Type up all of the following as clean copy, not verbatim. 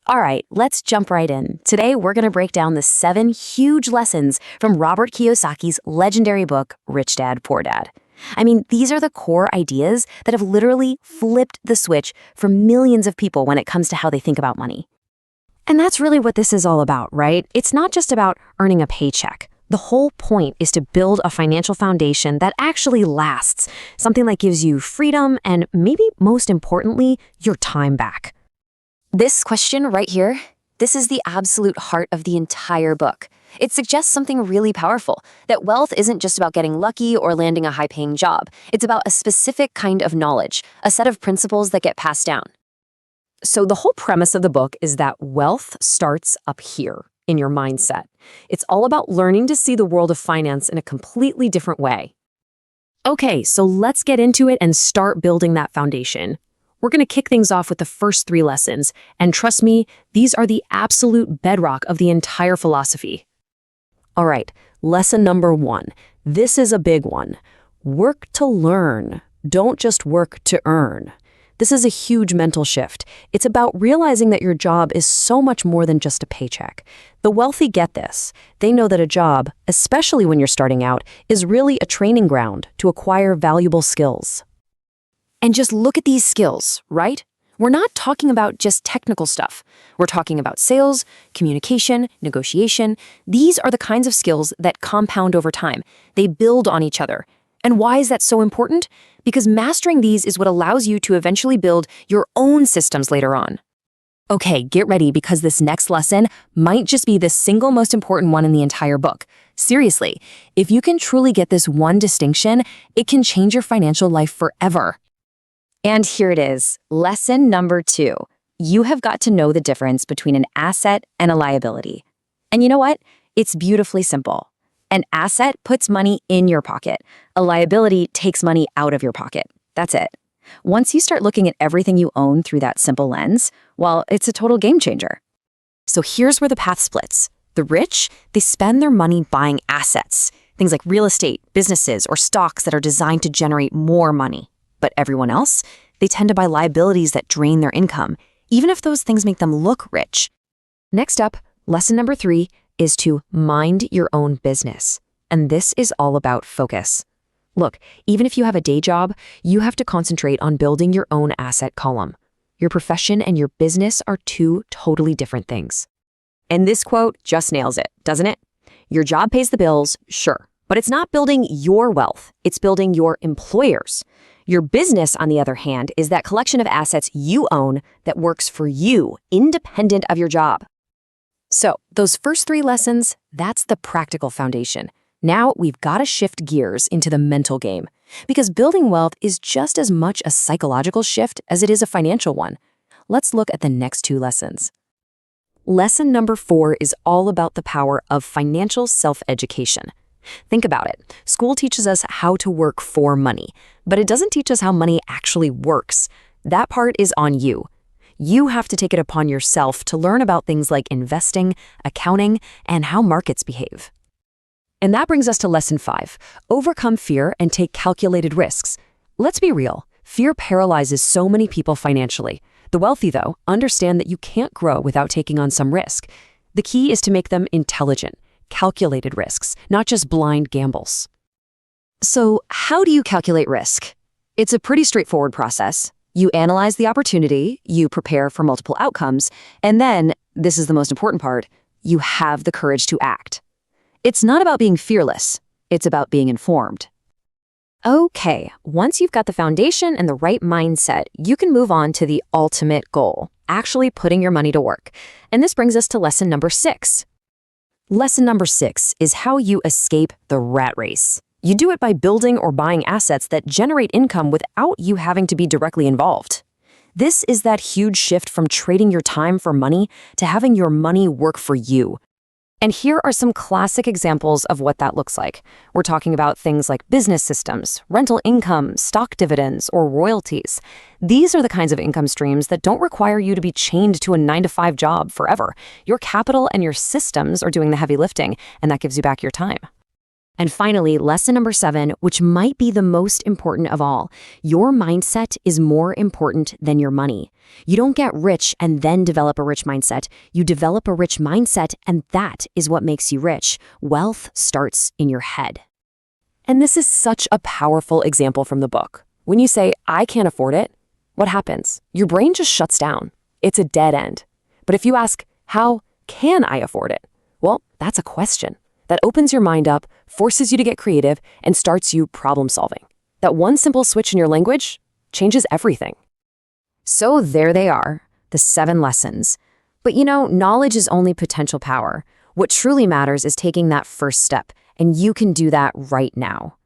All right, let's jump right in. Today, we're going to break down the 7 huge lessons from Robert Kiyosaki's legendary book, Rich Dad, Poor Dad. I mean, these are the core ideas that have literally flipped the switch for millions of people when it comes to how they think about money. And that's really what this is all about, right? It's not just about earning a paycheck. The whole point is to build a financial foundation that actually lasts, something that gives you freedom and maybe most importantly, your time back. This question right here, this is the absolute heart of the entire book. It suggests something really powerful, that wealth isn't just about getting lucky or landing a high-paying job. It's about a specific kind of knowledge, a set of principles that get passed down. So the whole premise of the book is that wealth starts up here, in your mindset. It's all about learning to see the world of finance in a completely different way. Okay, so let's get into it and start building that foundation. We're going to kick things off with the first 3 lessons, and trust me, these are the absolute bedrock of the entire philosophy. All right, lesson number 1. This is a big one. Work to learn. Don't just work to earn. This is a huge mental shift. It's about realizing that your job is so much more than just a paycheck. The wealthy get this. They know that a job, especially when you're starting out, is really a training ground to acquire valuable skills. And just look at these skills, right? We're not talking about just technical stuff. We're talking about sales, communication, negotiation. These are the kinds of skills that compound over time. They build on each other. And why is that so important? Because mastering these is what allows you to eventually build your own systems later on. Okay, get ready because this next lesson might just be the single most important one in the entire book. Seriously, if you can truly get this one distinction, it can change your financial life forever. And here it is, lesson number 2. You have got to know the difference between an asset and a liability. And you know what? It's beautifully simple. An asset puts money in your pocket. A liability takes money out of your pocket. That's it. Once you start looking at everything you own through that simple lens, well, it's a total game changer. So here's where the path splits. The rich, they spend their money buying assets, things like real estate, businesses, or stocks that are designed to generate more money. But everyone else, they tend to buy liabilities that drain their income, even if those things make them look rich. Next up, lesson number 3 is to mind your own business. And this is all about focus. Look, even if you have a day job, you have to concentrate on building your own asset column. Your profession and your business are 2 totally different things. And this quote just nails it, doesn't it? Your job pays the bills, sure, but it's not building your wealth, it's building your employer's. Your business, on the other hand, is that collection of assets you own that works for you, independent of your job. So, those first 3 lessons, that's the practical foundation. Now, we've got to shift gears into the mental game, because building wealth is just as much a psychological shift as it is a financial one. Let's look at the next 2 lessons. Lesson number 4 is all about the power of financial self-education. Think about it. School teaches us how to work for money, but it doesn't teach us how money actually works. That part is on you. You have to take it upon yourself to learn about things like investing, accounting, and how markets behave. And that brings us to lesson 5, overcome fear and take calculated risks. Let's be real, fear paralyzes so many people financially. The wealthy, though, understand that you can't grow without taking on some risk. The key is to make them intelligent, calculated risks, not just blind gambles. So how do you calculate risk? It's a pretty straightforward process. You analyze the opportunity, you prepare for multiple outcomes, and then, this is the most important part, you have the courage to act. It's not about being fearless, it's about being informed. Okay, once you've got the foundation and the right mindset, you can move on to the ultimate goal, actually putting your money to work. And this brings us to lesson number 6. Lesson number 6 is how you escape the rat race. You do it by building or buying assets that generate income without you having to be directly involved. This is that huge shift from trading your time for money to having your money work for you. And here are some classic examples of what that looks like. We're talking about things like business systems, rental income, stock dividends, or royalties. These are the kinds of income streams that don't require you to be chained to a 9-to-5 job forever. Your capital and your systems are doing the heavy lifting, and that gives you back your time. And finally, lesson number 7, which might be the most important of all, your mindset is more important than your money. You don't get rich and then develop a rich mindset. You develop a rich mindset, and that is what makes you rich. Wealth starts in your head. And this is such a powerful example from the book. When you say, I can't afford it, what happens? Your brain just shuts down. It's a dead end. But if you ask, how can I afford it? Well, that's a question. That opens your mind up, forces you to get creative, and starts you problem solving. That one simple switch in your language changes everything. So there they are, the 7 lessons. But knowledge is only potential power. What truly matters is taking that first step, and you can do that right now.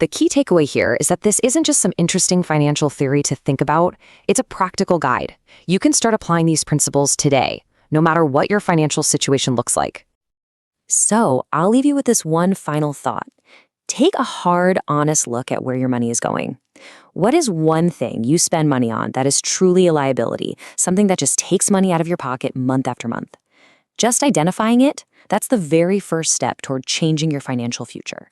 The key takeaway here is that this isn't just some interesting financial theory to think about, it's a practical guide. You can start applying these principles today, no matter what your financial situation looks like. So, I'll leave you with this one final thought. Take a hard, honest look at where your money is going. What is one thing you spend money on that is truly a liability, something that just takes money out of your pocket month after month? Just identifying it, that's the very first step toward changing your financial future.